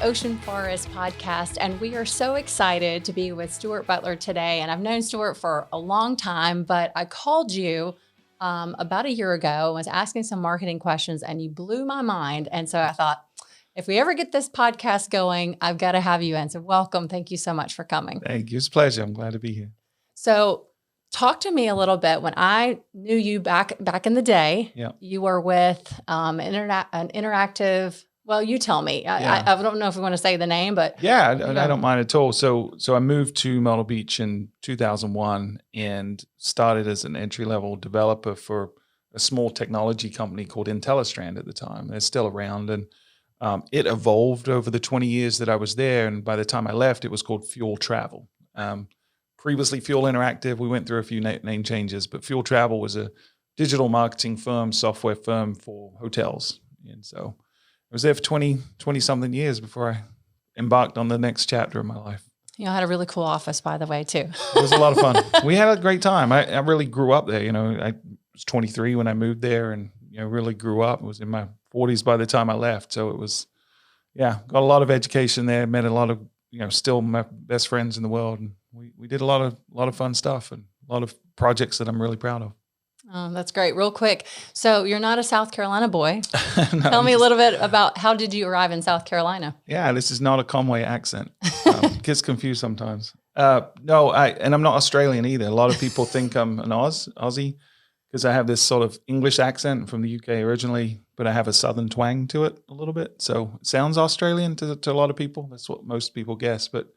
Ocean Forest podcast, and we are so excited to be with Stuart Butler today. And I've known Stuart for a long time, but I called you about a year ago, was asking some marketing questions, and you blew my mind. And so I thought, if we ever get this podcast going, I've got to have you in. So welcome. Thank you so much for coming. Thank you. It's a pleasure. I'm glad to be here. So talk to me a little bit. When I knew you back in the day, you were with an interactive. Well, you tell me. I don't know if we want to say the name, but I don't mind at all. So I moved to Myrtle Beach in 2001 and started as an entry-level developer for a small technology company called Grand Strand at the time. They're still around, and it evolved over the 20 years that I was there. And by the time I left, it was called Fuel Travel. Previously Fuel Interactive. We went through a few name changes, but Fuel Travel was a digital marketing firm, software firm for hotels, and so I was there for 20 something years before I embarked on the next chapter of my life. You had a really cool office, by the way, too. It was a lot of fun. We had a great time. I really grew up there. I was 23 when I moved there, and really grew up. I was in my 40s by the time I left. So it was, got a lot of education there. Met a lot of, still my best friends in the world. And we did a lot of fun stuff and a lot of projects that I'm really proud of. Oh, that's great. Real quick. So you're not a South Carolina boy. No, Tell me a little bit about how did you arrive in South Carolina? Yeah, this is not a Conway accent. Gets confused sometimes. No, and I'm not Australian either. A lot of people think I'm an Aussie because I have this sort of English accent from the UK originally, but I have a Southern twang to it a little bit. So it sounds Australian to a lot of people. That's what most people guess. But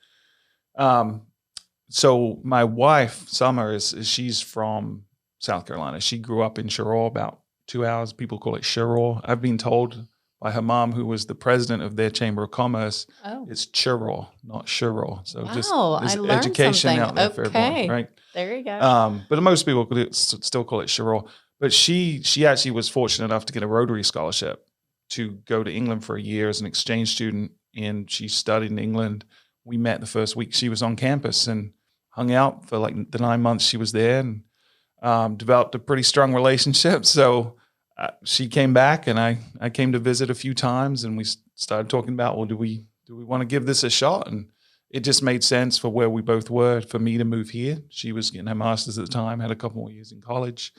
so my wife, Summer, she's from South Carolina. She grew up in Sherroll, about 2 hours. People call it Sherroll. I've been told by her mom, who was the president of their Chamber of Commerce, it's Sherroll, not Sherroll. So just there's education out there for everyone, right? There you go. But most people could still call it Sherroll. But she actually was fortunate enough to get a Rotary scholarship to go to England for a year as an exchange student, and she studied in England. We met the first week she was on campus and hung out for like the 9 months she was there, and developed a pretty strong relationship. So she came back, and I came to visit a few times, and we started talking about, well, do we want to give this a shot? And it just made sense for where we both were for me to move here. She was getting her master's at the time, had a couple more years in college.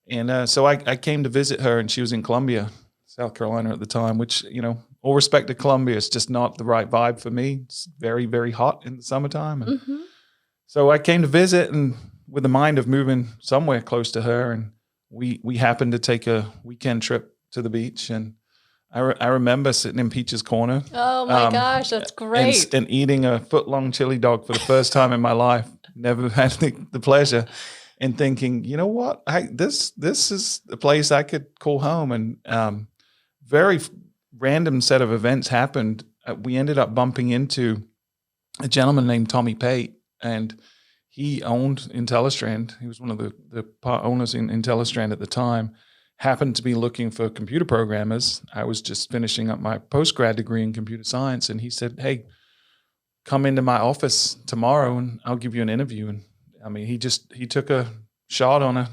And so I came to visit her, and she was in Columbia, South Carolina at the time, which, all respect to Columbia, it's just not the right vibe for me. It's very, very hot in the summertime. And so I came to visit, and with the mind of moving somewhere close to her, and we happened to take a weekend trip to the beach, and I remember sitting in Peach's Corner. Oh my gosh, that's great! And eating a foot-long chili dog for the first time in my life. Never had the pleasure, and thinking, you know what, this is the place I could call home. And very random set of events happened. We ended up bumping into a gentleman named Tommy Pate, and he owned IntelliStrand. He was one of the part owners in IntelliStrand at the time, happened to be looking for computer programmers. I was just finishing up my postgrad degree in computer science, and he said, hey, come into my office tomorrow and I'll give you an interview. And I mean, he took a shot on a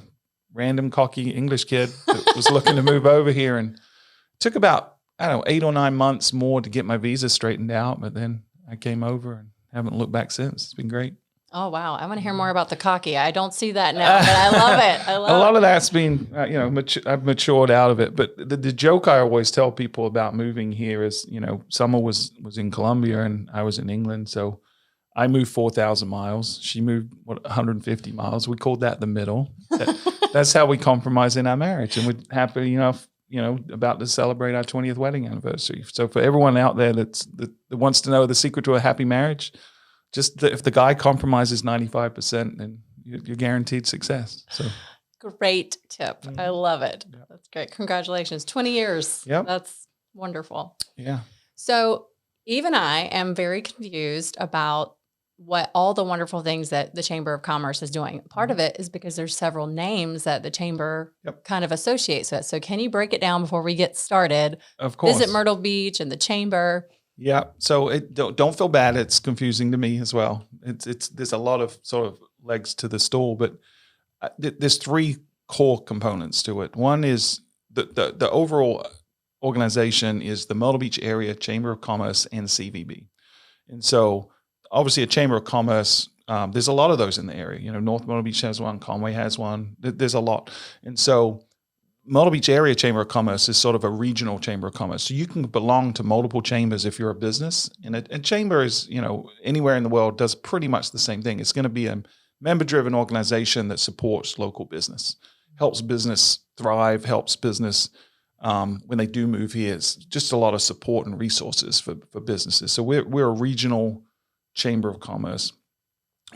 random cocky English kid that was looking to move over here, and it took about, 8 or 9 months more to get my visa straightened out. But then I came over and haven't looked back since. It's been great. Oh, wow. I want to hear more about the cocky. I don't see that now, but I love it. A lot of that's been, I've matured out of it. But the joke I always tell people about moving here is, Summer was in Colombia and I was in England. So I moved 4,000 miles. She moved, 150 miles. We called that the middle. That's how we compromise in our marriage. And we're happy enough, about to celebrate our 20th wedding anniversary. So for everyone out there that wants to know the secret to a happy marriage, if the guy compromises 95%, then you're guaranteed success. So, great tip. I love it. Yeah. That's great. Congratulations. 20 years. Yep. That's wonderful. Yeah. So even I am very confused about what all the wonderful things that the Chamber of Commerce is doing. Part of it is because there's several names that the Chamber kind of associates with. So can you break it down before we get started? Of course. Visit Myrtle Beach and the Chamber. Yeah. So don't feel bad. It's confusing to me as well. There's a lot of sort of legs to the stool, but there's three core components to it. One is the overall organization is the Myrtle Beach Area Chamber of Commerce and CVB. And so obviously a Chamber of Commerce, there's a lot of those in the area. North Myrtle Beach has one, Conway has one. There's a lot. And so Myrtle Beach Area Chamber of Commerce is sort of a regional chamber of commerce. So you can belong to multiple chambers if you're a business. And a chamber is, anywhere in the world does pretty much the same thing. It's going to be a member-driven organization that supports local business, helps business thrive, helps business when they do move here. It's just a lot of support and resources for businesses. So we're a regional chamber of commerce.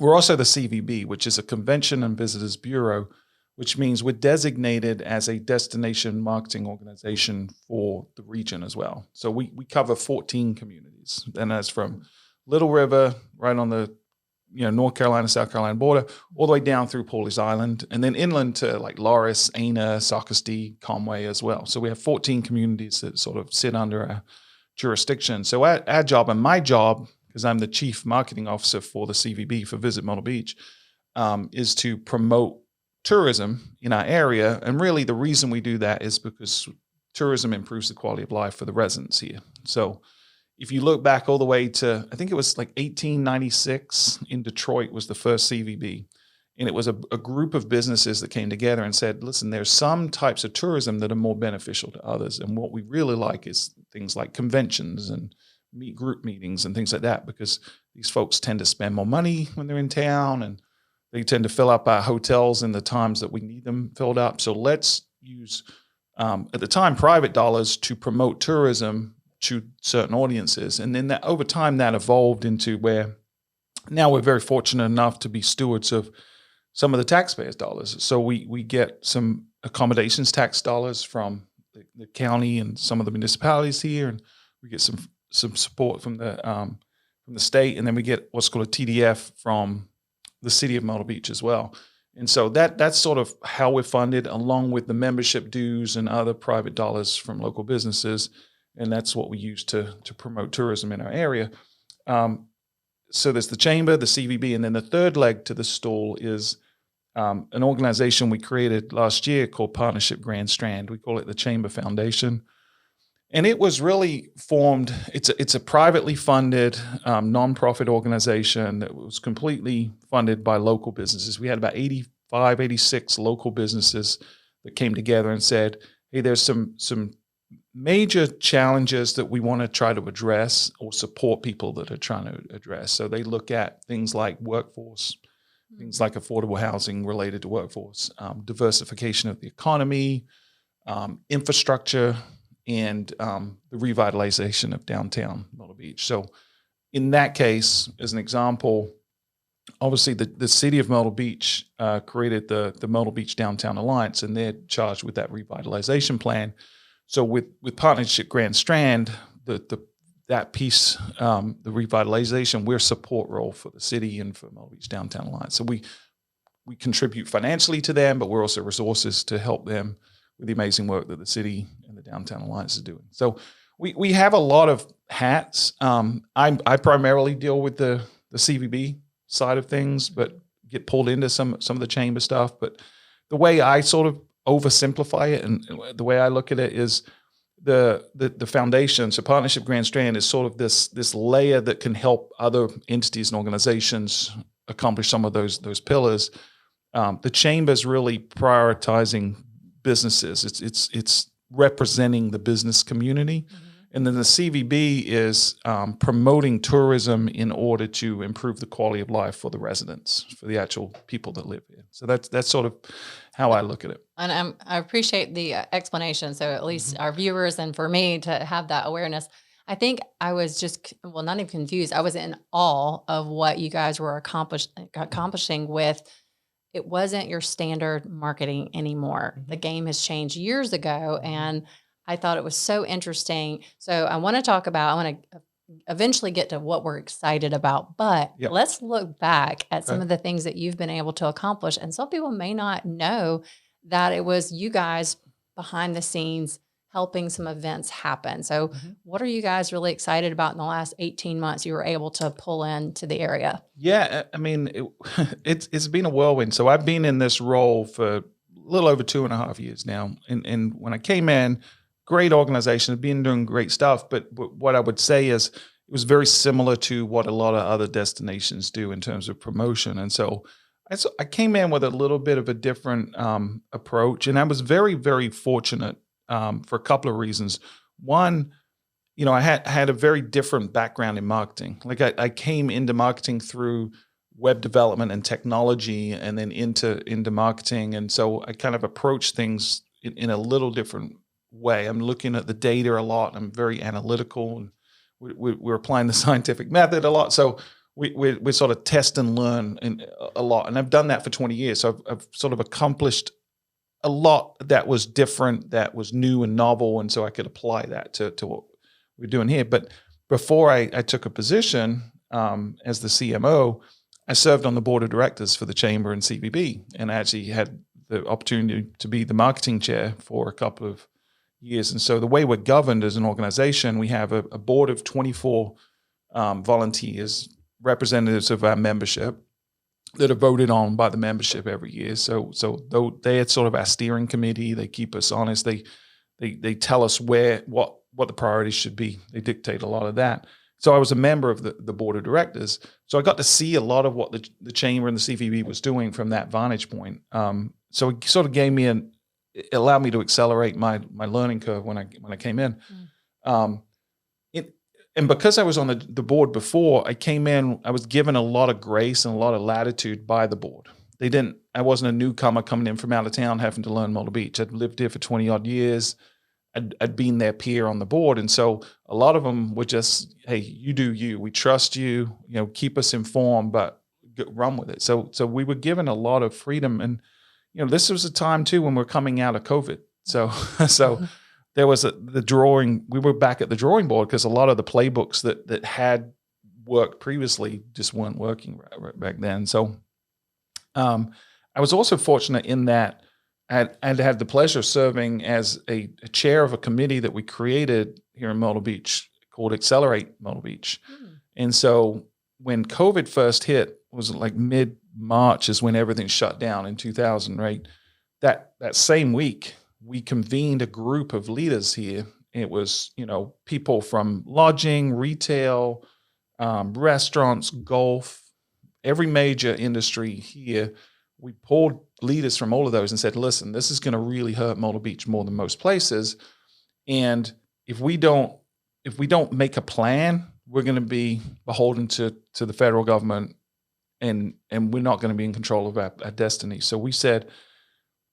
We're also the CVB, which is a Convention and Visitors Bureau, which means we're designated as a destination marketing organization for the region as well. So we cover 14 communities, and that's from Little River, right on the North Carolina, South Carolina border, all the way down through Pawleys Island, and then inland to like Loris, Ana, Socastee, Conway as well. So we have 14 communities that sort of sit under our jurisdiction. So our job, and my job, because I'm the chief marketing officer for the CVB for Visit Myrtle Beach, is to promote tourism in our area. And really the reason we do that is because tourism improves the quality of life for the residents here. So if you look back all the way to, I think it was like 1896 in Detroit was the first CVB. And it was a group of businesses that came together and said, listen, there's some types of tourism that are more beneficial to others. And what we really like is things like conventions and group meetings and things like that, because these folks tend to spend more money when they're in town, and they tend to fill up our hotels in the times that we need them filled up. So let's use, at the time, private dollars to promote tourism to certain audiences. And then that over time, that evolved into where now we're very fortunate enough to be stewards of some of the taxpayers' dollars. So we get some accommodations tax dollars from the county and some of the municipalities here, and we get some support from the state, and then we get what's called a TDF from the city of Myrtle Beach as well. And so that's sort of how we're funded, along with the membership dues and other private dollars from local businesses. And that's what we use to promote tourism in our area. So there's the chamber, the CVB, and then the third leg to the stool is an organization we created last year called Partnership Grand Strand. We call it the Chamber Foundation. And it was really formed, it's a privately funded nonprofit organization that was completely funded by local businesses. We had about 85, 86 local businesses that came together and said, hey, there's some major challenges that we want to try to address or support people that are trying to address. So they look at things like workforce, things like affordable housing related to workforce, diversification of the economy, infrastructure, and the revitalization of downtown Myrtle Beach. So in that case, as an example, obviously the city of Myrtle Beach created the Myrtle Beach Downtown Alliance, and they're charged with that revitalization plan. So with Partnership Grand Strand, that piece, the revitalization, we're a support role for the city and for Myrtle Beach Downtown Alliance. So we contribute financially to them, but we're also resources to help them with the amazing work that the city and the Downtown Alliance is doing. So we have a lot of hats. I primarily deal with the CVB side of things, but get pulled into some of the chamber stuff. But the way I sort of oversimplify it, and the way I look at it, is the foundation. So Partnership Grand Strand is sort of this layer that can help other entities and organizations accomplish some of those pillars. The chamber is really prioritizing businesses. It's representing the business community. Mm-hmm. And then the CVB is promoting tourism in order to improve the quality of life for the residents, for the actual people that live here. So that's sort of how I look at it. And I appreciate the explanation. So at least our viewers and for me to have that awareness, I think I was just, not even confused. I was in awe of what you guys were accomplishing with. It wasn't your standard marketing anymore. Mm-hmm. The game has changed years ago, and I thought it was so interesting. So I want to eventually get to what we're excited about, but let's look back at some of the things that you've been able to accomplish. And some people may not know that it was you guys behind the scenes helping some events happen. So what are you guys really excited about in the last 18 months you were able to pull into the area? Yeah, I mean, it's been a whirlwind. So I've been in this role for a little over 2.5 years now. And when I came in, great organization, had been doing great stuff. But what I would say is it was very similar to what a lot of other destinations do in terms of promotion. And so I came in with a little bit of a different approach, and I was very, very fortunate for a couple of reasons. One, I had a very different background in marketing. Like I came into marketing through web development and technology, and then into marketing, and so I kind of approach things in a little different way. I'm looking at the data a lot. I'm very analytical, and we're applying the scientific method a lot. So we sort of test and learn a lot, and I've done that for 20 years. So I've sort of accomplished a lot that was different, that was new and novel, and so I could apply that to what we're doing here. But before I took a position as the CMO, I served on the board of directors for the Chamber and CVB, and I actually had the opportunity to be the marketing chair for a couple of years. And so the way we're governed as an organization, we have a board of 24 volunteers, representatives of our membership, that are voted on by the membership every year. So they are sort of our steering committee. They keep us honest. They tell us what the priorities should be. They dictate a lot of that. So I was a member of the board of directors. So I got to see a lot of what the Chamber and the CVB was doing from that vantage point. So it sort of it allowed me to accelerate my learning curve when I came in. And because I was on the board before, I came in, I was given a lot of grace and a lot of latitude by the board. I wasn't a newcomer coming in from out of town having to learn Myrtle Beach. I'd lived here for 20 odd years. I'd been their peer on the board. And so a lot of them were just, hey, you do you. We trust you, keep us informed, but run with it. So we were given a lot of freedom. And, this was a time too when we're coming out of COVID. So there was we were back at the drawing board because a lot of the playbooks that had worked previously just weren't working right back then. So I was also fortunate in that I had the pleasure of serving as a chair of a committee that we created here in Myrtle Beach called Accelerate Myrtle Beach. And so when COVID first hit, it was like mid-March is when everything shut down in 2000, right? That same week, we convened a group of leaders here. It was, people from lodging, retail, restaurants, golf, every major industry here. We pulled leaders from all of those and said, listen, this is going to really hurt Myrtle Beach more than most places. And if we don't make a plan, we're going to be beholden to the federal government, and we're not going to be in control of our destiny. So we said,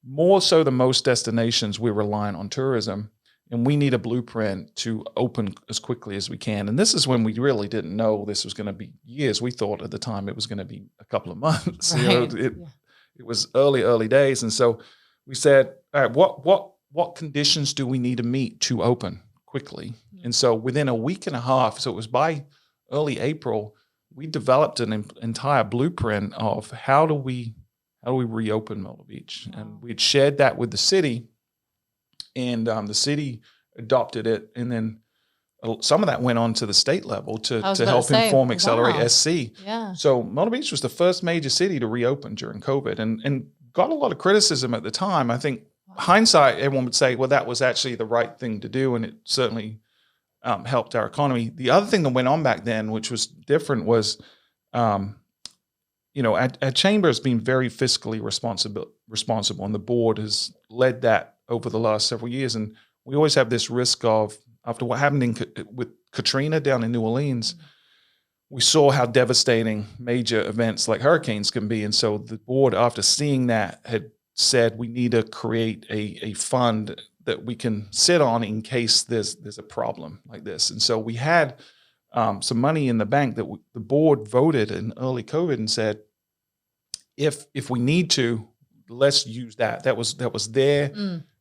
more so than most destinations, we're reliant on tourism, and we need a blueprint to open as quickly as we can. And this is when we really didn't know this was going to be years. We thought at the time it was going to be a couple of months. Right. It was early days. And so we said, all right, what conditions do we need to meet to open quickly? And so within a week and a half, so it was by early April, we developed an entire blueprint of how do we reopen Myrtle Beach. Wow. And we had shared that with the city, and the city adopted it. And then some of that went on to the state level to help inform Accelerate SC. Yeah. So Myrtle Beach was the first major city to reopen during COVID, and got a lot of criticism at the time. I think hindsight, everyone would say, well, that was actually the right thing to do, and it certainly helped our economy. The other thing that went on back then, which was different, was our chamber has been very fiscally responsible, and the board has led that over the last several years. And we always have this risk of, after what happened with Katrina down in New Orleans, we saw how devastating major events like hurricanes can be. And so the board, after seeing that, had said we need to create a fund that we can sit on in case there's a problem like this. And so we had some money in the bank that the board voted in early COVID and said, if we need to, let's use that. That was there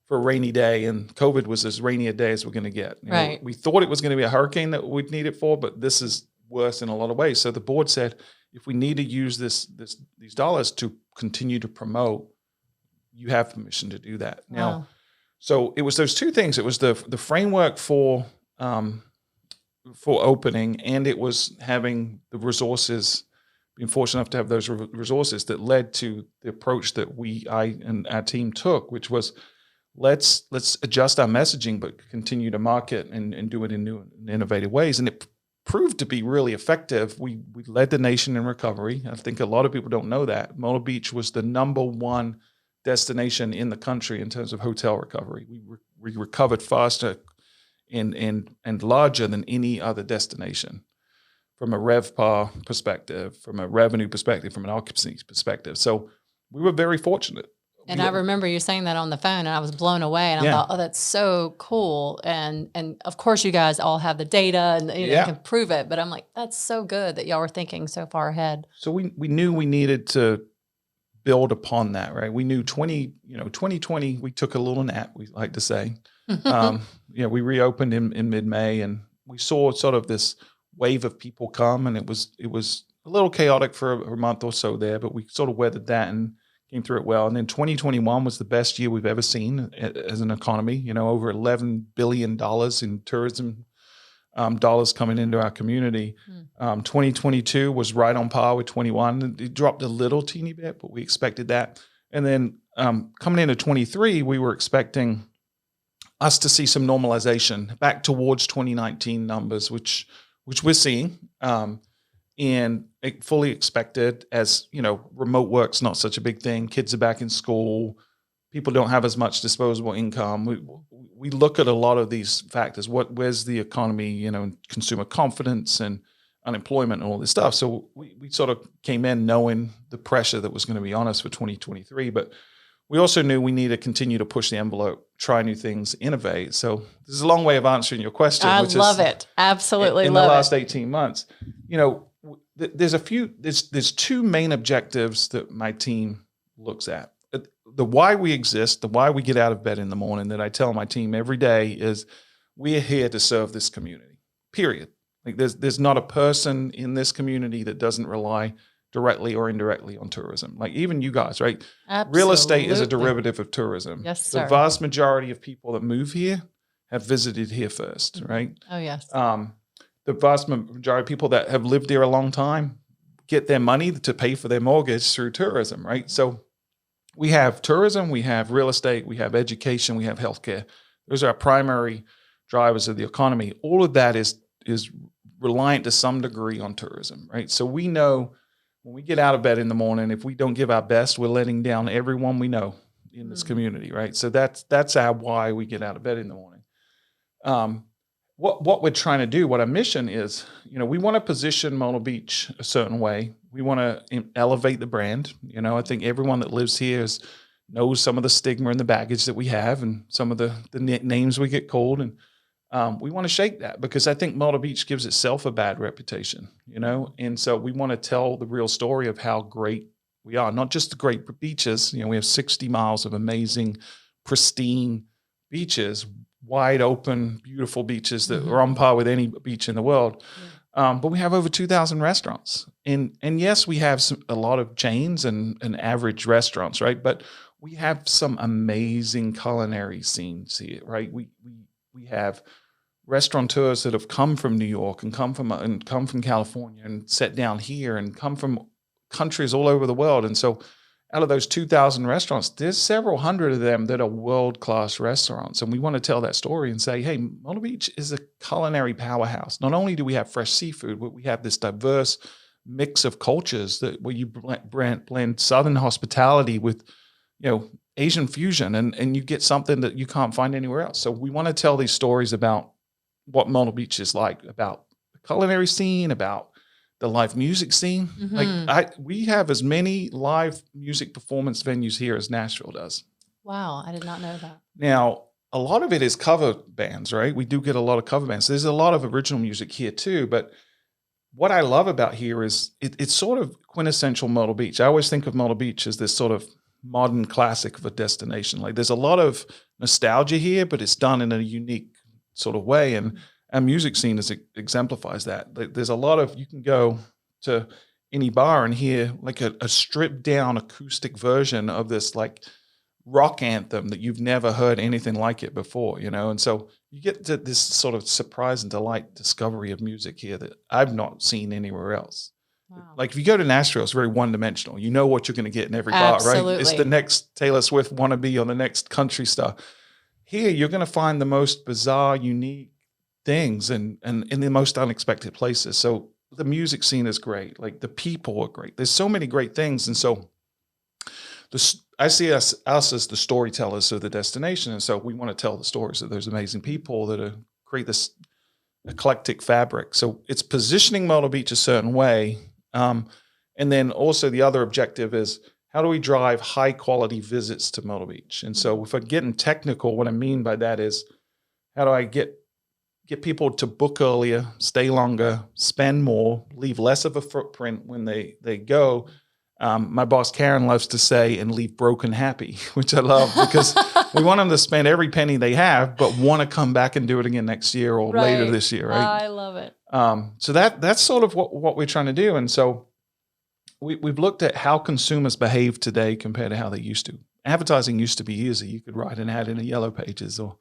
for a rainy day, and COVID was as rainy a day as we're going to get. Right. We thought it was going to be a hurricane that we'd need it for, but this is worse in a lot of ways. So the board said, if we need to use these dollars to continue to promote, you have permission to do that. Wow. Now, so it was those two things. It was the framework for opening, and it was having the resources, being fortunate enough to have those resources that led to the approach that I and our team took, which was, let's adjust our messaging, but continue to market and do it in new and innovative ways. And it proved to be really effective. We led the nation in recovery. I think a lot of people don't know that. Myrtle Beach was the #1 destination in the country in terms of hotel recovery. We recovered faster and larger than any other destination from a RevPAR perspective, from a revenue perspective, from an occupancy perspective. So we were very fortunate. And I remember you saying that on the phone, and I was blown away. And I thought, oh, that's so cool. And of course, you guys all have the data and you can prove it. But I'm like, that's so good that y'all were thinking so far ahead. So we knew we needed to build upon that, right? We knew 2020, we took a little nap, we like to say. We reopened in mid-May, and we saw sort of this wave of people come, and it was a little chaotic for a month or so there, but we sort of weathered that and came through it well. And then 2021 was the best year we've ever seen as an economy. Over $11 billion in tourism dollars coming into our community. 2022 was right on par with 21. It dropped a little teeny bit, but we expected that. And then coming into 23, we were expecting us to see some normalization back towards 2019 numbers, which we're seeing. And it fully expected, as remote work's not such a big thing. Kids are back in school. People don't have as much disposable income. We look at a lot of these factors. Where's the economy, consumer confidence and unemployment and all this stuff. So we sort of came in knowing the pressure that was going to be on us for 2023. But we also knew we need to continue to push the envelope, try new things, innovate. So this is a long way of answering your question. I love it. Absolutely love it. In the last 18 months, there's two main objectives that my team looks at. The why we exist, the why we get out of bed in the morning, that I tell my team every day is we're here to serve this community, period. Like there's not a person in this community that doesn't rely directly or indirectly on tourism. Like even you guys, right? Absolutely. Real estate is a derivative of tourism. Yes, sir. The vast majority of people that move here have visited here first, right? Oh, yes. The vast majority of people that have lived here a long time get their money to pay for their mortgage through tourism, right? So we have tourism, we have real estate, we have education, we have healthcare. Those are our primary drivers of the economy. All of that is reliant to some degree on tourism, right? So we know when we get out of bed in the morning, if we don't give our best, we're letting down everyone we know in this community, right? So that's our why we get out of bed in the morning. What we're trying to do, what our mission is, we want to position Myrtle Beach a certain way. We want to elevate the brand. I think everyone that lives here knows some of the stigma and the baggage that we have and some of the names we get called. And we want to shake that because I think Myrtle Beach gives itself a bad reputation, And so we want to tell the real story of how great we are, not just the great beaches. We have 60 miles of amazing, pristine beaches, wide open, beautiful beaches that are on par with any beach in the world. But we have over 2,000 restaurants. And yes, we have a lot of chains and average restaurants, right? But we have some amazing culinary scenes here, right? We have restaurateurs that have come from New York and come from California and sat down here and come from countries all over the world. And so out of those 2,000 restaurants, there's several hundred of them that are world-class restaurants. And we want to tell that story and say, hey, Myrtle Beach is a culinary powerhouse. Not only do we have fresh seafood, but we have this diverse mix of cultures where you blend Southern hospitality with, Asian fusion, and you get something that you can't find anywhere else. So we want to tell these stories about what Myrtle Beach is like, about the culinary scene, about the live music scene. We have as many live music performance venues here as Nashville does. Wow, I did not know that. Now, a lot of it is cover bands, right? We do get a lot of cover bands. There's a lot of original music here too, but what I love about here is it's sort of quintessential Myrtle Beach. I always think of Myrtle Beach as this sort of modern classic of a destination. Like there's a lot of nostalgia here, but it's done in a unique sort of way. And our music scene exemplifies that. There's a lot of, you can go to any bar and hear like a stripped down acoustic version of this like rock anthem that you've never heard anything like it before, And so you get to this sort of surprise and delight discovery of music here that I've not seen anywhere else. Wow. Like if you go to Nashville, it's very one-dimensional. What you're going to get in every bar, right? It's the next Taylor Swift wannabe or the next country star. Here, you're going to find the most bizarre, unique things and in the most unexpected places. So the music scene is great. Like the people are great. There's so many great things. And so I see us as the storytellers of the destination. And so we want to tell the stories of those amazing people that are, create this eclectic fabric. So it's positioning Myrtle Beach a certain way. And then also the other objective is, how do we drive high quality visits to Myrtle Beach? And so if I'm getting technical, what I mean by that is, how do I get people to book earlier, stay longer, spend more, leave less of a footprint when they go? My boss Karen loves to say, and leave broken happy, which I love, because we want them to spend every penny they have, but want to come back and do it again next year or later this year, right? I love it. So that's sort of what we're trying to do. And so we've looked at how consumers behave today compared to how they used to. Advertising used to be easy. You could write an ad in the Yellow Pages or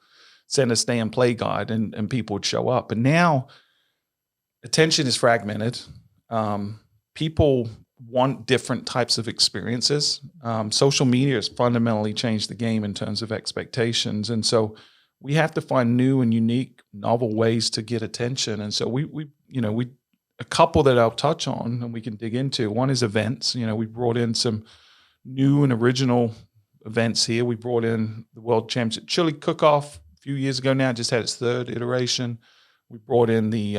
send a stay and play guide and people would show up. But now attention is fragmented. People want different types of experiences. Social media has fundamentally changed the game in terms of expectations. And so we have to find new and unique, novel ways to get attention. And so we a couple that I'll touch on and we can dig into. One is events. We brought in some new and original events here. We brought in the World Championship Chili Cook-Off a few years ago now, just had its third iteration. We brought in the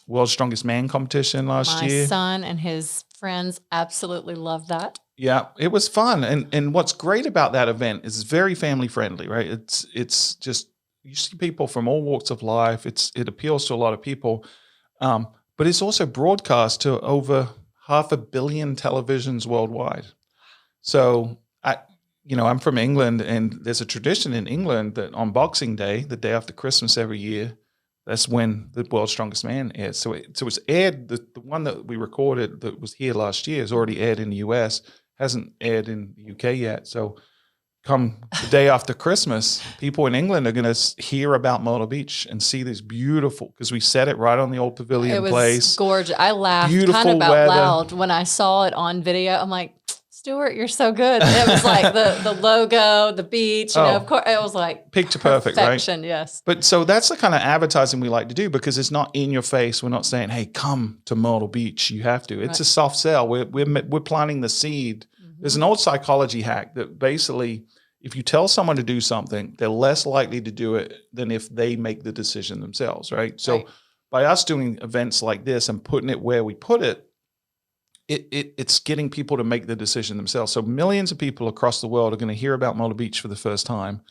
World's Strongest Man competition last year. My son and his friends absolutely love that. Yeah, it was fun. And what's great about that event is it's very family friendly, right? It's just, you see people from all walks of life. It appeals to a lot of people. But it's also broadcast to over 500 million televisions worldwide. So I'm from England, and there's a tradition in England that on Boxing Day, the day after Christmas every year, that's when the World's Strongest Man airs. So it's aired, the one that we recorded that was here last year is already aired in the US, hasn't aired in the UK yet. So come the day after Christmas, people in England are going to hear about Myrtle Beach and see this beautiful, because we set it right on the old pavilion place. It was gorgeous. I laughed kind of out loud when I saw it on video. I'm like, Stuart, you're so good. It was like the logo, the beach, of course, it was like picture perfect, perfection, right? Yes. But so that's the kind of advertising we like to do, because it's not in your face. We're not saying, hey, come to Myrtle Beach. You have to. It's a soft sell. We're planting the seed. Mm-hmm. There's an old psychology hack that basically, if you tell someone to do something, they're less likely to do it than if they make the decision themselves, right? So by us doing events like this and putting it where we put it, it's getting people to make the decision themselves. So millions of people across the world are going to hear about Myrtle Beach for the first time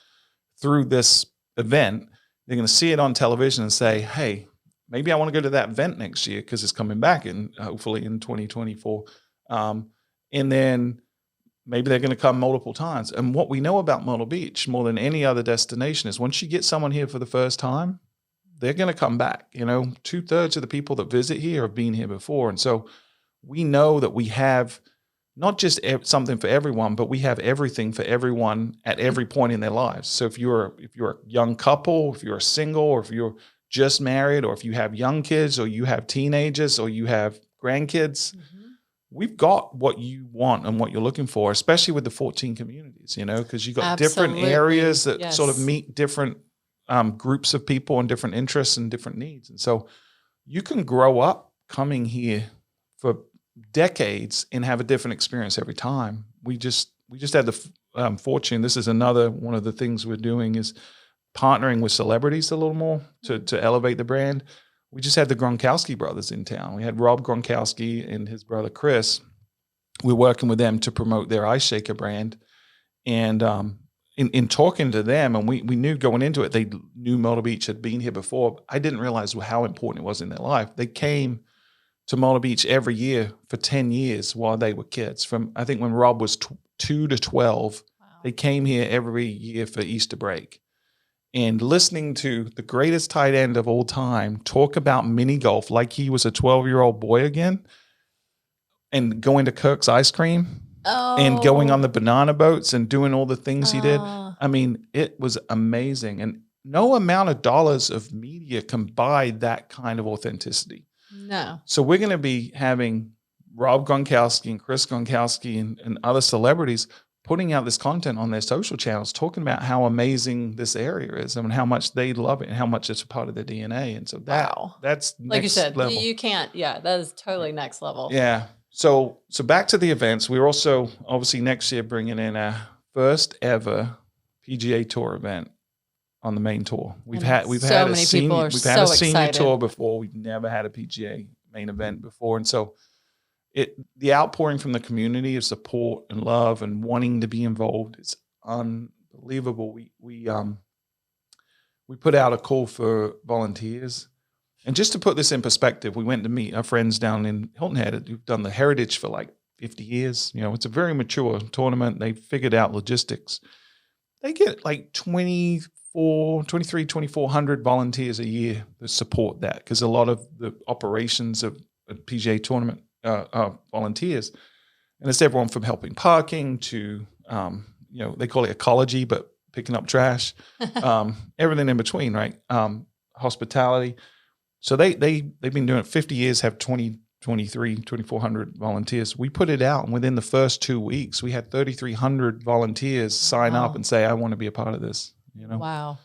through this event. They're going to see it on television and say, hey, maybe I want to go to that event next year because it's coming back hopefully in 2024. And then maybe they're going to come multiple times. And what we know about Myrtle Beach more than any other destination is once you get someone here for the first time, they're going to come back. 2/3 of the people that visit here have been here before. And so we know that we have not just something for everyone, but we have everything for everyone at every point in their lives. So if you're a young couple, if you're a single, or if you're just married, or if you have young kids, or you have teenagers, or you have grandkids, we've got what you want and what you're looking for, especially with the 14 communities, because you've got different areas that sort of meet different groups of people and different interests and different needs. And so you can grow up coming here for decades and have a different experience every time. We just had the fortune. This is another one of the things we're doing is partnering with celebrities a little more to elevate the brand. We just had the Gronkowski brothers in town. We had Rob Gronkowski and his brother Chris. We're working with them to promote their Ice Shaker brand. And in talking to them, and we knew going into it, they knew Myrtle Beach had been here before. I didn't realize how important it was in their life. They came to Myrtle Beach every year for 10 years while they were kids. From, I think when Rob was 2 to 12, they came here every year for Easter break. And listening to the greatest tight end of all time talk about mini golf like he was a 12-year-old boy again, and going to Kirk's Ice Cream and going on the banana boats and doing all the things he did. I mean, it was amazing. And no amount of dollars of media can buy that kind of authenticity. No. So we're going to be having Rob Gronkowski and Chris Gronkowski and other celebrities putting out this content on their social channels, talking about how amazing this area is and how much they love it and how much it's a part of their DNA. And so Wow. that's Like you next said, level. you can't, that is totally next level. Yeah. So back to the events. We're also obviously next year bringing in our first ever PGA Tour event on the main tour. We've had a senior excited. tour before. We've never had a PGA main event before, and so the outpouring from the community of support and love and wanting to be involved is unbelievable. We put out a call for volunteers. And just to put this in perspective, we went to meet our friends down in Hilton Head who've done the Heritage for like 50 years. It's a very mature tournament. They figured out logistics. They get like 2,400 volunteers a year to support that, because a lot of the operations of a PGA tournament are volunteers. And it's everyone from helping parking to, they call it ecology, but picking up trash, everything in between, right? Hospitality. So they've been doing it 50 years, have 2,400 volunteers. We put it out, and within the first 2 weeks, we had 3,300 volunteers sign up and say, I want to be a part of this, Wow.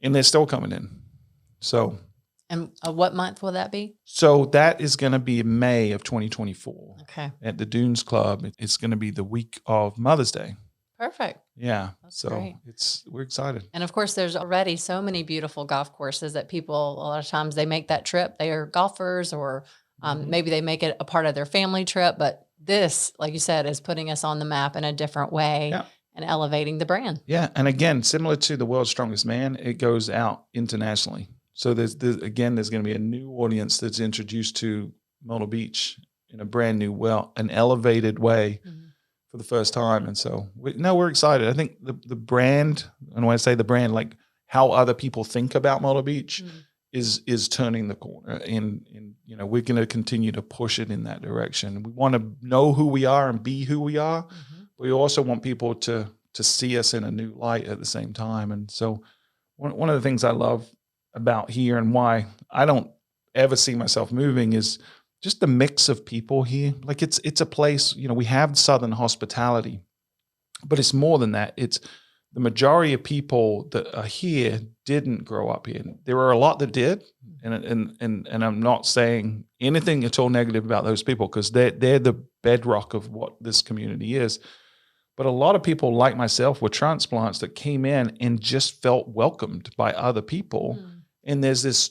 And they're still coming in. So. And what month will that be? So that is going to be May of 2024. Okay. At the Dunes Club. It's going to be the week of Mother's Day. Perfect. Yeah. That's great. We're excited. And of course, there's already so many beautiful golf courses that people, a lot of times they make that trip. They are golfers, or maybe they make it a part of their family trip. But this, like you said, is putting us on the map in a different way and elevating the brand. Yeah. And again, similar to the World's Strongest Man, it goes out internationally. So there's going to be a new audience that's introduced to Myrtle Beach in a brand new, an elevated way for the first time. And so we're excited. I think the brand, and when I say the brand, like how other people think about Myrtle Beach is turning the corner. And we're going to continue to push it in that direction. We want to know who we are and be who we are. But we also want people to see us in a new light at the same time. And so one of the things I love about here and why I don't ever see myself moving is just the mix of people here. Like it's a place, we have Southern hospitality, but it's more than that. It's the majority of people that are here didn't grow up here. There are a lot that did, and I'm not saying anything at all negative about those people, because they're the bedrock of what this community is. But a lot of people like myself were transplants that came in and just felt welcomed by other people. And there's this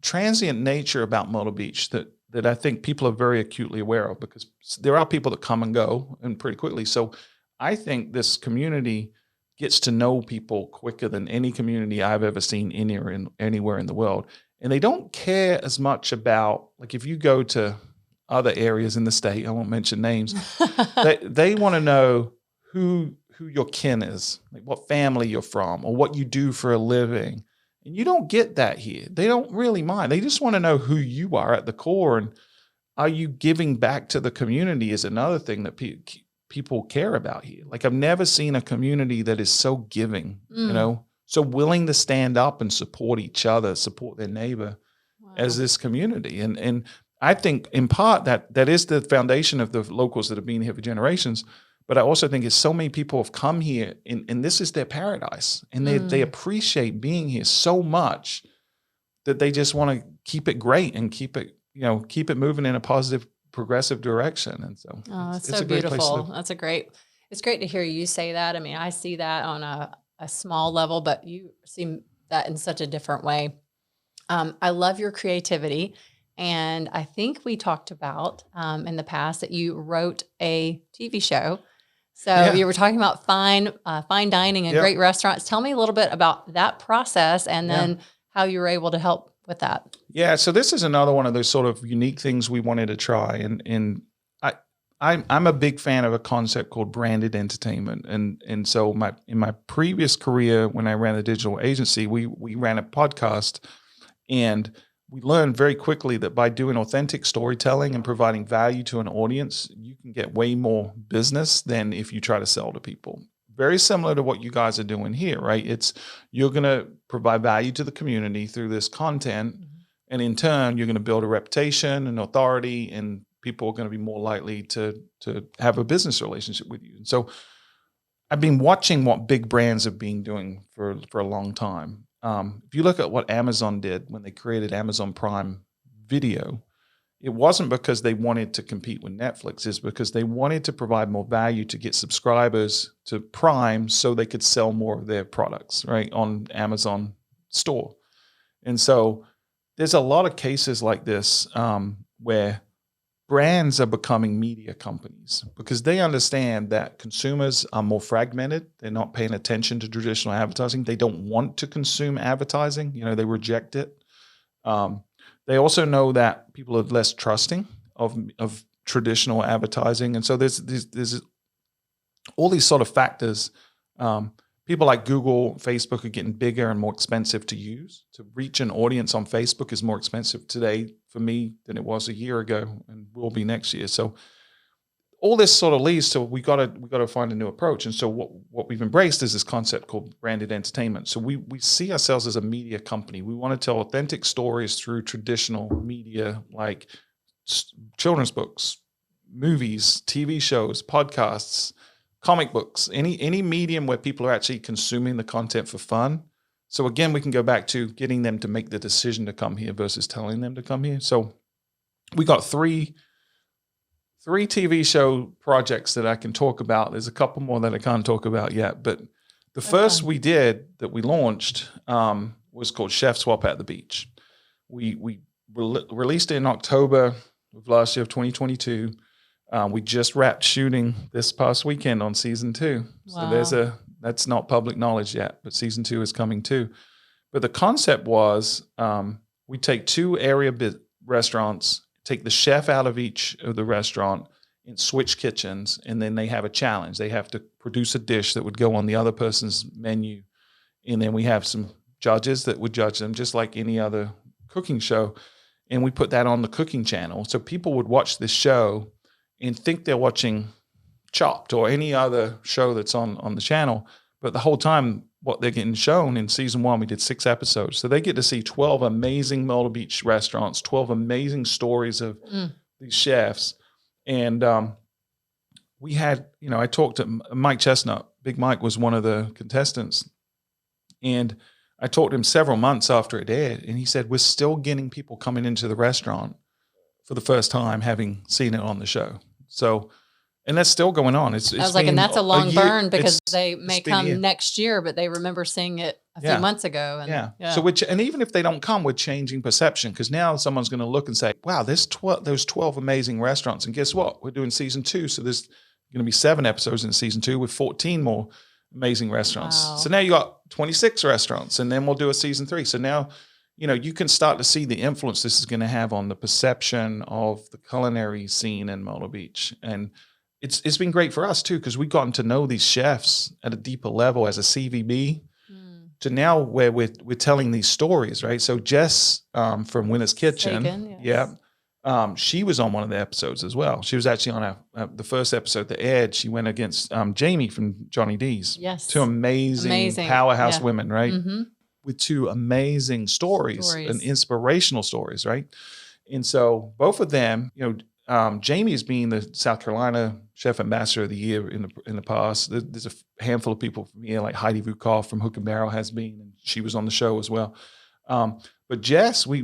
transient nature about Myrtle Beach that I think people are very acutely aware of, because there are people that come and go and pretty quickly. So I think this community gets to know people quicker than any community I've ever seen anywhere in the world. And they don't care as much about, like if you go to other areas in the state, I won't mention names, they want to know who your kin is, like what family you're from or what you do for a living. And you don't get that here. They don't really mind. They just want to know who you are at the core. And are you giving back to the community is another thing that people care about here. Like I've never seen a community that is so giving, so willing to stand up and support each other, support their neighbor as this community. And I think in part that is the foundation of the locals that have been here for generations. But I also think so many people have come here and this is their paradise, and they appreciate being here so much that they just want to keep it great and keep it moving in a positive, progressive direction. And so it's so beautiful. It's great to hear you say that. I mean, I see that on a small level, but you see that in such a different way. I love your creativity. And I think we talked about in the past that you wrote a TV show. So you were talking about fine dining and great restaurants. Tell me a little bit about that process and then how you were able to help with that. Yeah. So this is another one of those sort of unique things we wanted to try. And I'm a big fan of a concept called branded entertainment. And so in my previous career, when I ran a digital agency, we ran a podcast, and we learned very quickly that by doing authentic storytelling and providing value to an audience, you can get way more business than if you try to sell to people. Very similar to what you guys are doing here, right? You're going to provide value to the community through this content, and in turn, you're going to build a reputation and authority, and people are going to be more likely to have a business relationship with you. And so I've been watching what big brands have been doing for a long time. If you look at what Amazon did when they created Amazon Prime Video, it wasn't because they wanted to compete with Netflix. It's because they wanted to provide more value to get subscribers to Prime so they could sell more of their products, right, on Amazon store. And so there's a lot of cases like this where brands are becoming media companies because they understand that consumers are more fragmented. They're not paying attention to traditional advertising. They don't want to consume advertising. They reject it. They also know that people are less trusting of traditional advertising. And so there's all these sort of factors. People like Google, Facebook are getting bigger and more expensive to use. To reach an audience on Facebook is more expensive today for me than it was a year ago, and will be next year. So all this sort of leads to we got to find a new approach. And so what we've embraced is this concept called branded entertainment. So we see ourselves as a media company. We want to tell authentic stories through traditional media like children's books, movies, TV shows, podcasts, comic books, any medium where people are actually consuming the content for fun. So again, we can go back to getting them to make the decision to come here versus telling them to come here. So we got three TV show projects that I can talk about. There's a couple more that I can't talk about yet, but the first we did that we launched was called Chef Swap at the Beach. We released it in October of last year of 2022. We just wrapped shooting this past weekend on season 2. Wow. So that's not public knowledge yet, but season 2 is coming too. But the concept was we take 2 area restaurants, take the chef out of each of the restaurant and switch kitchens, and then they have a challenge. They have to produce a dish that would go on the other person's menu. And then we have some judges that would judge them just like any other cooking show. And we put that on the cooking channel. So people would watch this show and think they're watching Chopped or any other show that's on the channel. But the whole time, what they're getting shown in season 1, we did 6 episodes. So they get to see 12 amazing Myrtle Beach restaurants, 12 amazing stories of these chefs. And we had, I talked to Mike Chestnut. Big Mike was one of the contestants. And I talked to him several months after it aired. And he said, we're still getting people coming into the restaurant for the first time having seen it on the show. So, and that's still going on. I was like, and that's a long burn because they may come year. Next year, but they remember seeing it a few months ago. And, So, and even if they don't come, we're changing perception because now someone's going to look and say, wow, there's those 12 amazing restaurants. And guess what? We're doing season 2. So there's going to be 7 episodes in season 2 with 14 more amazing restaurants. Wow. So now you got 26 restaurants, and then we'll do a season 3. So now, you can start to see the influence this is going to have on the perception of the culinary scene in Myrtle Beach. And it's been great for us too, because we've gotten to know these chefs at a deeper level as a CVB to now where we're telling these stories, right? So Jess from Winner's Kitchen, Sagan, yes. She was on one of the episodes as well. She was actually on the first episode that aired. She went against Jamie from Johnny D's. Yes. 2 amazing powerhouse women, right? Mm-hmm. With 2 amazing stories and inspirational stories, right? And so both of them, Jamie's being the South Carolina Chef Ambassador of the Year in the past. There's a handful of people from here, like Heidi Vukoff from Hook and Barrel has been, and she was on the show as well. But Jess, we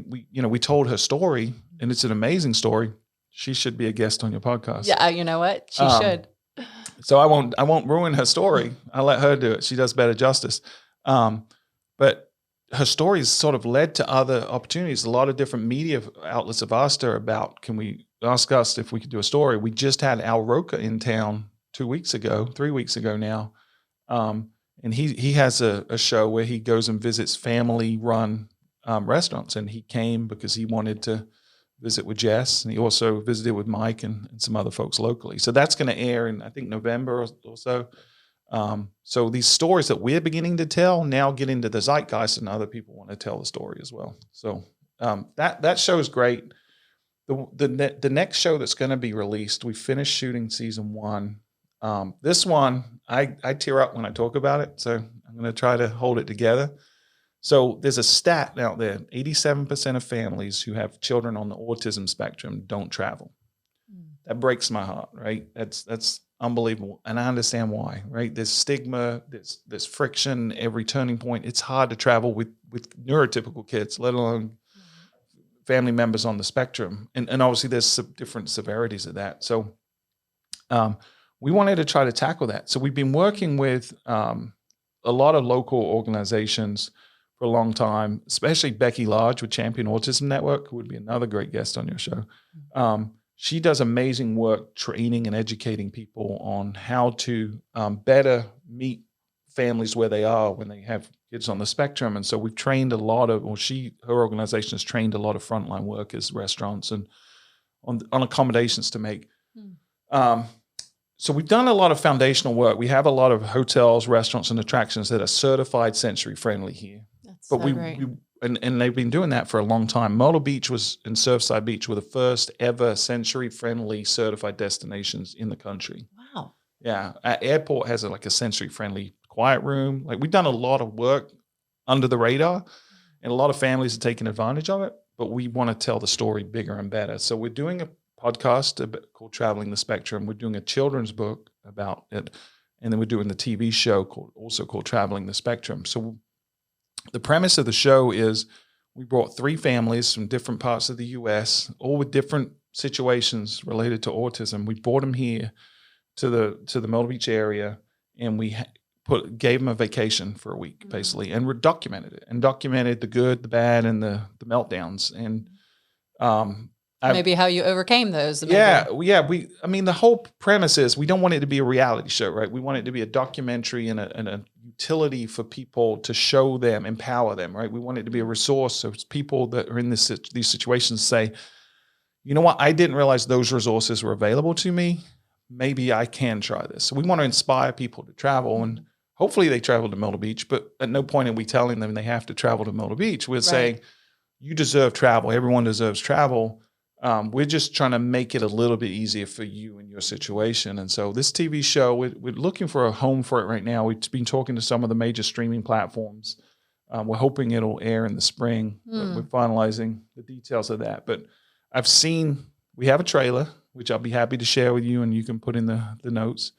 told her story, and it's an amazing story. She should be a guest on your podcast. Yeah, you know what? She should. So I won't ruin her story. I'll let her do it. She does better justice. But her stories sort of led to other opportunities. A lot of different media outlets have asked her about, can we ask us if we could do a story? We just had Al Roca in town 3 weeks ago now. And he has a show where he goes and visits family-run restaurants. And he came because he wanted to visit with Jess. And he also visited with Mike and some other folks locally. So that's going to air in, I think, November or so. So these stories that we're beginning to tell now get into the zeitgeist, and other people want to tell the story as well. So that show is great. The next show that's going to be released, we finished shooting season 1. This one, I tear up when I talk about it, so I'm going to try to hold it together. So there's a stat out there: 87% of families who have children on the autism spectrum don't travel. That breaks my heart, right? That's unbelievable. And I understand why, right? There's stigma, there's friction, every turning point. It's hard to travel with neurotypical kids, let alone family members on the spectrum. And obviously there's some different severities of that. So we wanted to try to tackle that. So we've been working with a lot of local organizations for a long time, especially Becky Lodge with Champion Autism Network, who would be another great guest on your show. She does amazing work training and educating people on how to better meet families where they are when they have kids on the spectrum. And so we've trained a lot of, her organization has trained a lot of frontline workers, restaurants, and on accommodations to make. So we've done a lot of foundational work. We have a lot of hotels, restaurants, and attractions that are certified sensory friendly here. That's but so great. And they've been doing that for a long time. Myrtle Beach and Surfside Beach were the first ever sensory friendly certified destinations in the country. Wow. Yeah. Our airport has a sensory friendly quiet room. Like, we've done a lot of work under the radar, and a lot of families are taking advantage of it, but we want to tell the story bigger and better. So we're doing a podcast called Traveling the Spectrum. We're doing a children's book about it, and then we're doing the TV show called Traveling the Spectrum. So the premise of the show is we brought 3 families from different parts of the U.S., all with different situations related to autism. We brought them here to the Myrtle Beach area, and we gave them a vacation for a week, basically, and we documented it, and documented the good, the bad, and the meltdowns. And maybe how you overcame those. Yeah. The whole premise is we don't want it to be a reality show, right? We want it to be a documentary and a utility for people to show them, empower them, right? We want it to be a resource so people that are in these situations say, you know what, I didn't realize those resources were available to me. Maybe I can try this. So we want to inspire people to travel, and hopefully they travel to Myrtle Beach, but at no point are we telling them they have to travel to Myrtle Beach. We're saying, you deserve travel. Everyone deserves travel. We're just trying to make it a little bit easier for you in your situation. And so this TV show, we're looking for a home for it right now. We've been talking to some of the major streaming platforms. We're hoping it'll air in the spring. But we're finalizing the details of that. But we have a trailer, which I'll be happy to share with you, and you can put in the notes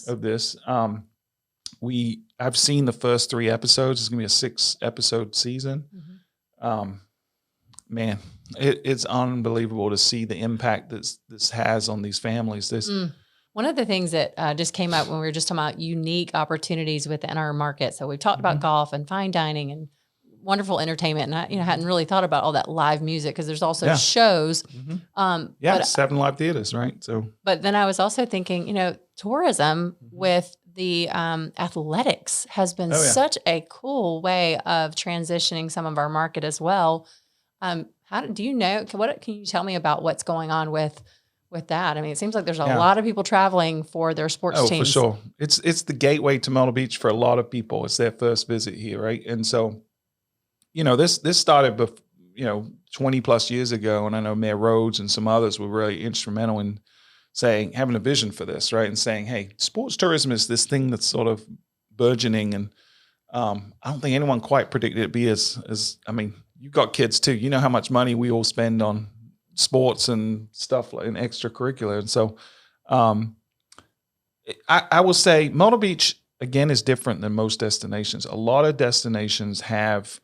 of this. I've seen the first 3 episodes. It's going to be a 6-episode season. Man, it's unbelievable to see the impact this has on these families. One of the things that just came up when we were just talking about unique opportunities within our market. So we've talked about golf and fine dining and wonderful entertainment. And I hadn't really thought about all that live music, because there's also shows. 7 live theaters, right? So, but then I was also thinking, tourism with the athletics has been such a cool way of transitioning some of our market as well. Do you know, what can you tell me about what's going on with that? I mean, it seems like there's a lot of people traveling for their sports teams. For sure. It's the gateway to Myrtle Beach for a lot of people. It's their first visit here, right? And so, this started 20 plus years ago, and I know Mayor Rhodes and some others were really instrumental in having a vision for this, right? And saying, hey, sports tourism is this thing that's sort of burgeoning, and I don't think anyone quite predicted it'd be as you've got kids too. You know how much money we all spend on sports and stuff like and extracurricular. And so I will say Myrtle Beach, again, is different than most destinations. A lot of destinations have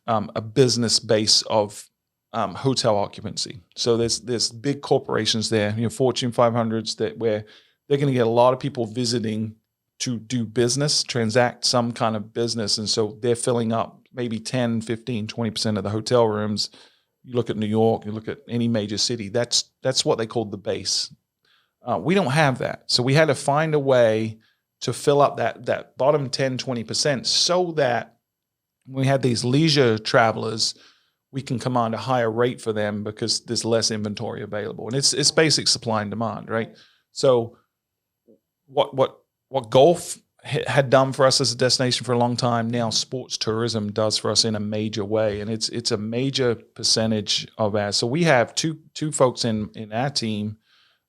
a business base of hotel occupancy. So there's big corporations there, Fortune 500s where they're going to get a lot of people visiting to do business, transact some kind of business. And so they're filling up maybe 10, 15, 20% of the hotel rooms. You look at New York, you look at any major city, that's what they call the base. We don't have that. So we had to find a way to fill up that bottom 10, 20% so that when we had these leisure travelers, we can command a higher rate for them because there's less inventory available. And it's basic supply and demand, right? So what golf had done for us as a destination for a long time, now sports tourism does for us in a major way. And it's a major percentage of ours. So we have two folks in our team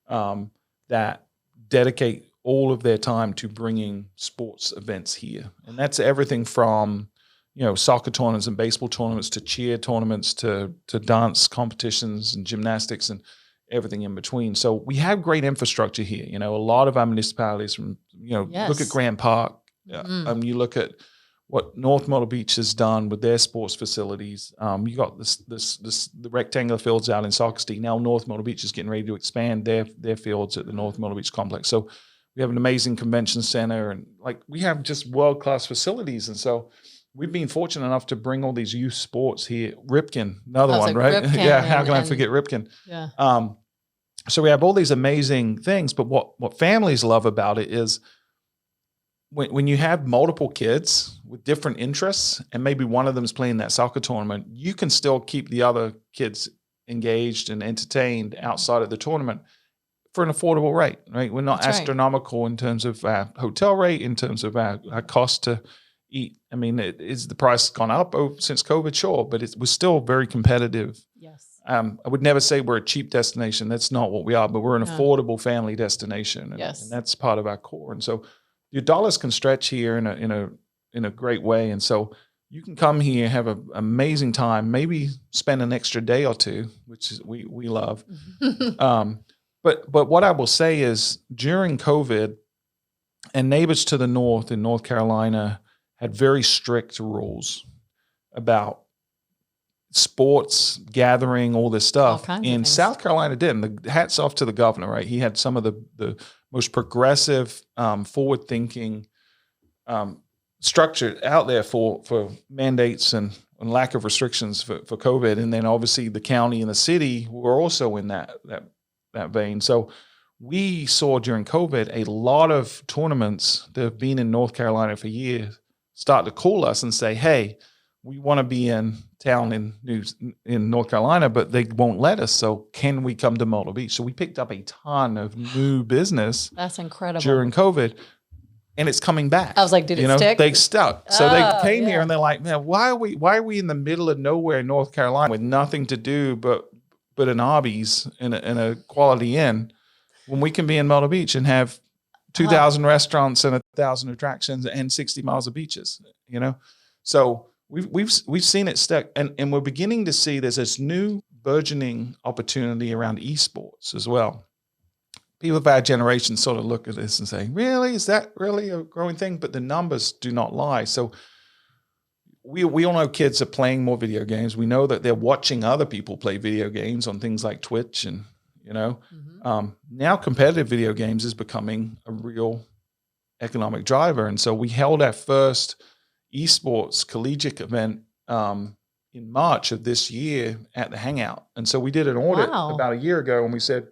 that dedicate all of their time to bringing sports events here. And that's everything from, soccer tournaments and baseball tournaments to cheer tournaments to dance competitions and gymnastics. And everything in between. So we have great infrastructure here. You know, a lot of our municipalities from, look at Yes. Grand Park. Mhm. You look at what North Myrtle Beach has done with their sports facilities. You got the rectangular fields out in Sockasty. Now North Myrtle Beach is getting ready to expand their fields at the North Myrtle Beach complex. So we have an amazing convention center, and like we have just world-class facilities. And so we've been fortunate enough to bring all these youth sports here. Ripken, another I was one, like, right? Ripken Yeah, how can I and forget Ripken? yeah. So we have all these amazing things, but what families love about it is when you have multiple kids with different interests, and maybe one of them is playing that soccer tournament, you can still keep the other kids engaged and entertained outside of the tournament for an affordable rate, right? We're not That's right. astronomical in terms of our hotel rate, in terms of our cost to eat. I mean, the price gone up since COVID? Sure, but we're still very competitive. Yes. I would never say we're a cheap destination. That's not what we are, but we're an No. affordable family destination. And, Yes. and that's part of our core. And so your dollars can stretch here in a great way. And so you can come here, have an amazing time, maybe spend an extra day or two, which is we love. But what I will say is during COVID, and neighbors to the north in North Carolina had very strict rules about sports, gathering, all this All stuff. kinds of In things. South Carolina didn't. The hats off to the governor, right? He had some of the most progressive, forward-thinking structure out there for mandates and lack of restrictions for COVID. And then obviously the county and the city were also in that vein. So we saw during COVID a lot of tournaments that have been in North Carolina for years start to call us and say, hey, we want to be in town in North Carolina, but they won't let us. So can we come to Myrtle Beach? So we picked up a ton of new business That's incredible. during COVID, and it's coming back. I was like, did it stick? They stuck. So they came here yeah. and they're like, man, why are we in the middle of nowhere in North Carolina with nothing to do but an Arby's and a Quality Inn when we can be in Myrtle Beach and have 2,000 restaurants and 1,000 attractions and 60 miles of beaches, So we've seen it stuck, and we're beginning to see there's this new burgeoning opportunity around esports as well. People of our generation sort of look at this and say, really, is that really a growing thing? But the numbers do not lie. So we all know kids are playing more video games. We know that they're watching other people play video games on things like Twitch, and now competitive video games is becoming a real economic driver. And so we held our first esports collegiate event in March of this year at the Hangout. And so we did an audit about a year ago, and we said,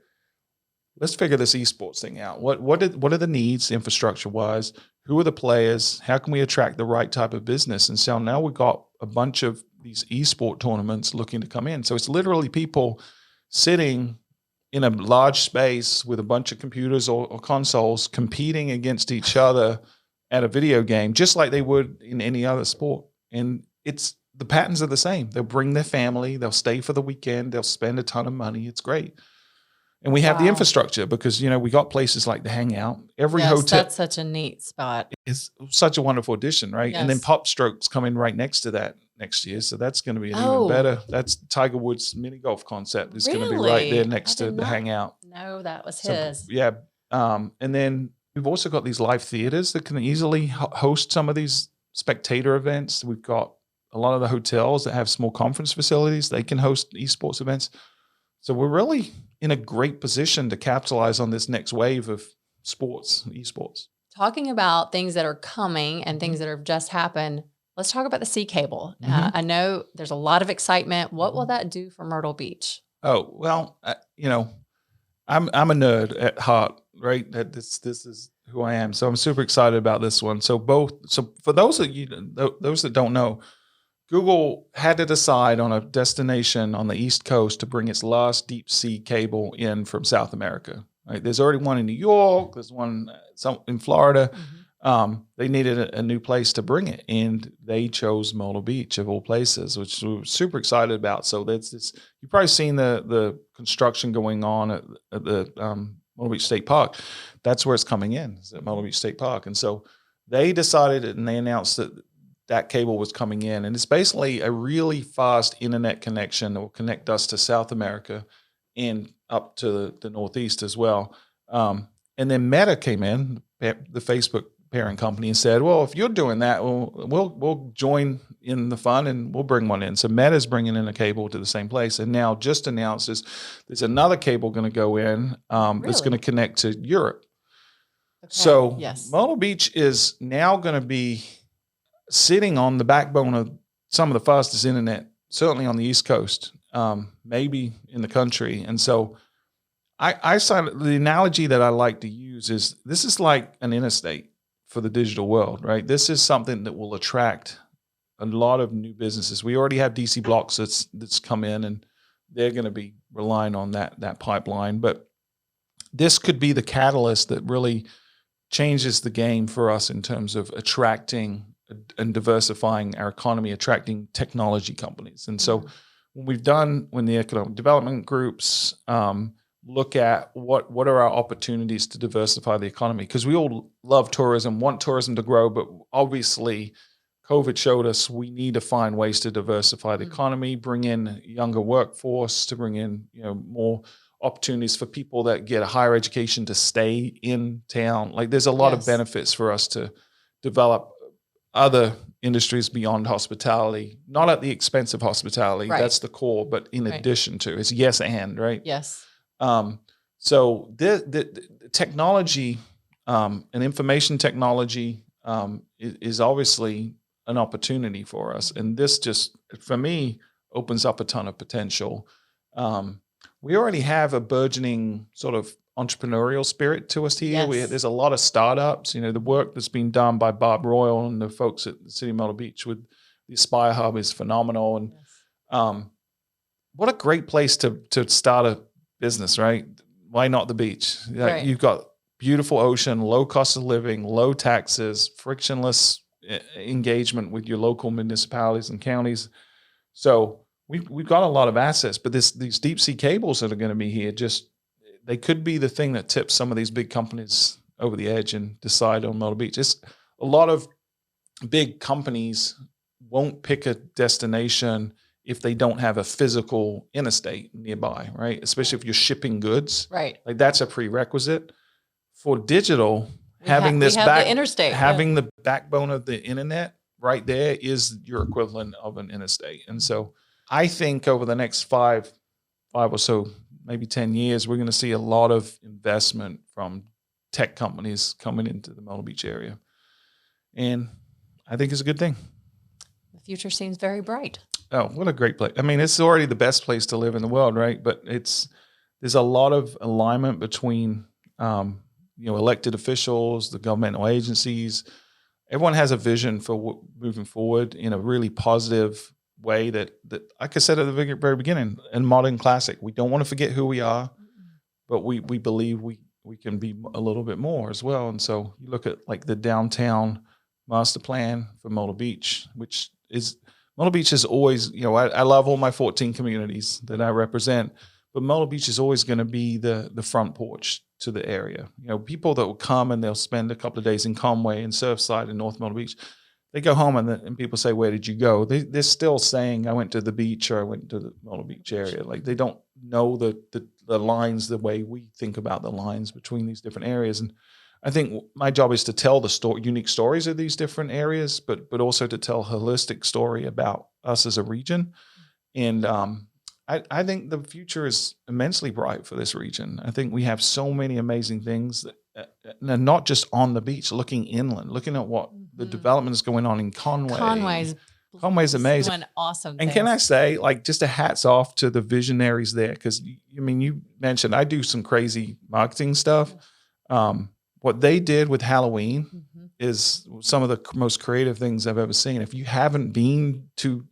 let's figure this esports thing out. What are the needs infrastructure wise? Who are the players? How can we attract the right type of business? And so now we've got a bunch of these esport tournaments looking to come in. So it's literally people sitting in a large space with a bunch of computers or consoles competing against each other at a video game, just like they would in any other sport. And the patterns are the same. They'll bring their family, they'll stay for the weekend, they'll spend a ton of money. It's great. And we have the infrastructure because, we got places like the Hangout. Every hotel. That's such a neat spot. It's such a wonderful addition, right? Yes. And then Pop Stroke's coming right next to that next year. So that's going to be an even better. That's Tiger Woods mini golf concept is going to be right there next to the Hangout. No, that was his. So, yeah. And then we've also got these live theaters that can easily host some of these spectator events. We've got a lot of the hotels that have small conference facilities. They can host esports events. So we're really in a great position to capitalize on this next wave of sports, esports. Talking about things that are coming and things that have just happened, let's talk about the sea cable. I know there's a lot of excitement. What will that do for Myrtle Beach? Oh, well, I'm a nerd at heart, right? This is who I am. So I'm super excited about this one. So for those that don't know, Google had to decide on a destination on the East Coast to bring its last deep sea cable in from South America. Right? There's already one in New York. There's one in Florida. They needed a new place to bring it, and they chose Myrtle Beach of all places, which we were super excited about. So that's this. You've probably seen the construction going on at the Myrtle Beach State Park. That's where it's coming in, is at Myrtle Beach State Park. And so they decided, and they announced that cable was coming in, and it's basically a really fast internet connection that will connect us to South America and up to the Northeast as well. And then Meta came in, the Facebook parent company, and said, well, if you're doing that, we'll join in the fun and we'll bring one in. So Meta's bringing in a cable to the same place. And now just announces there's another cable going to go in that's going to connect to Europe. Okay. So Myrtle Beach is now going to be sitting on the backbone of some of the fastest internet, certainly on the East Coast, maybe in the country. And so I saw the analogy that I like to use is this is like an interstate for the digital world, right? This is something that will attract a lot of new businesses. We already have DC Blocks that's come in, and they're going to be relying on that pipeline. But this could be the catalyst that really changes the game for us in terms of attracting and diversifying our economy, attracting technology companies. And so when the economic development groups look at what are our opportunities to diversify the economy, because we all love tourism, want tourism to grow, but obviously COVID showed us we need to find ways to diversify the economy, bring in younger workforce, to bring in more opportunities for people that get a higher education to stay in town. Like there's a lot of benefits for us to develop other industries beyond hospitality, not at the expense of hospitality. Right. That's the core, but in addition to, it's yes and, right? Yes. So the technology and information technology is obviously an opportunity for us. And this just, for me, opens up a ton of potential. We already have a burgeoning sort of entrepreneurial spirit to us here. Yes. There's a lot of startups, the work that's been done by Bob Royal and the folks at the City of Myrtle Beach with the Aspire Hub is phenomenal. And what a great place to start a business, right? Why not the beach? Right. You've got beautiful ocean, low cost of living, low taxes, frictionless engagement with your local municipalities and counties. So we've got a lot of assets, but these deep sea cables that are going to be here, they could be the thing that tips some of these big companies over the edge and decide on Myrtle Beach. It's a lot of big companies won't pick a destination if they don't have a physical interstate nearby, right? Especially if you're shipping goods. Right. Like that's a prerequisite. For digital, having the interstate, having the backbone of the internet right there is your equivalent of an interstate. And so I think over the next five or so, maybe 10 years, we're going to see a lot of investment from tech companies coming into the Myrtle Beach area. And I think it's a good thing. The future seems very bright. Oh, what a great place. I mean, it's already the best place to live in the world, right? But there's a lot of alignment between, elected officials, the governmental agencies. Everyone has a vision for moving forward in a really positive way that like I said at the very beginning, in modern classic, we don't want to forget who we are, but we believe we can be a little bit more as well. And so you look at like the downtown master plan for Myrtle Beach, which is Myrtle Beach is always, I love all my 14 communities that I represent, but Myrtle Beach is always going to be the front porch to the area. People that will come and they'll spend a couple of days in Conway and Surfside in North Myrtle Beach. They go home and people say, where did you go? They're still saying, I went to the beach or I went to the Myrtle Beach area. Like they don't know the lines the way we think about the lines between these different areas. And I think my job is to tell the unique stories of these different areas, but also to tell a holistic story about us as a region. And I think the future is immensely bright for this region. I think we have so many amazing things that, and not just on the beach, looking inland, looking at what the development is going on in Conway. Conway's amazing. Doing awesome and things. Can I say, like, just a hats off to the visionaries there? Because, you mentioned I do some crazy marketing stuff. What they did with Halloween is some of the most creative things I've ever seen. If you haven't been to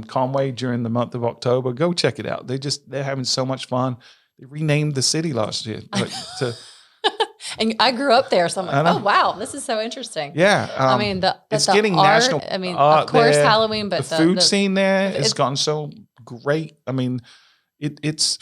Conway during the month of October, go check it out. They're having so much fun. They renamed the city last year. And I grew up there, so I'm like, oh wow, this is so interesting. Yeah, I mean, it's getting art, national. I mean, of course, there. Halloween, but the food scene there has gotten so great. I mean, it's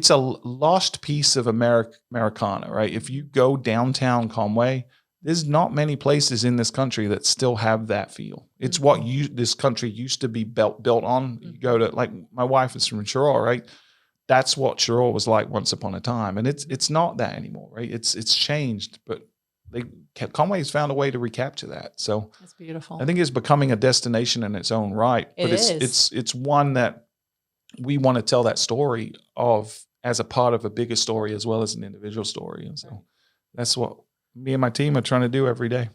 a lost piece of Americana, right? If you go downtown Conway, there's not many places in this country that still have that feel. It's what this country used to be built on. You go to, like, my wife is from Shore, right? that's what Shirole was like once upon a time. And it's not that anymore, right? It's changed, but Conway's found a way to recapture that. So that's beautiful. I think it's becoming a destination in its own right. But it's one that we want to tell that story of as a part of a bigger story as well as an individual story. And so that's what me and my team are trying to do every day.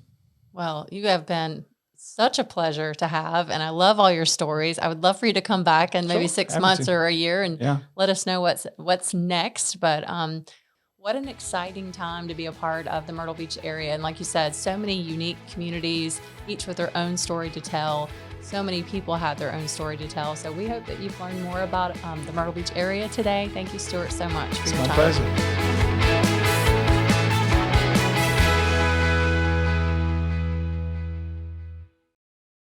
Well, you have been such a pleasure to have, and I love all your stories. I would love for you to come back in maybe 6 months or a year and let us know what's next. But what an exciting time to be a part of the Myrtle Beach area. And like you said, so many unique communities, each with their own story to tell. So many people have their own story to tell. So we hope that you've learned more about the Myrtle Beach area today. Thank you, Stuart, so much for your time. It's my pleasure.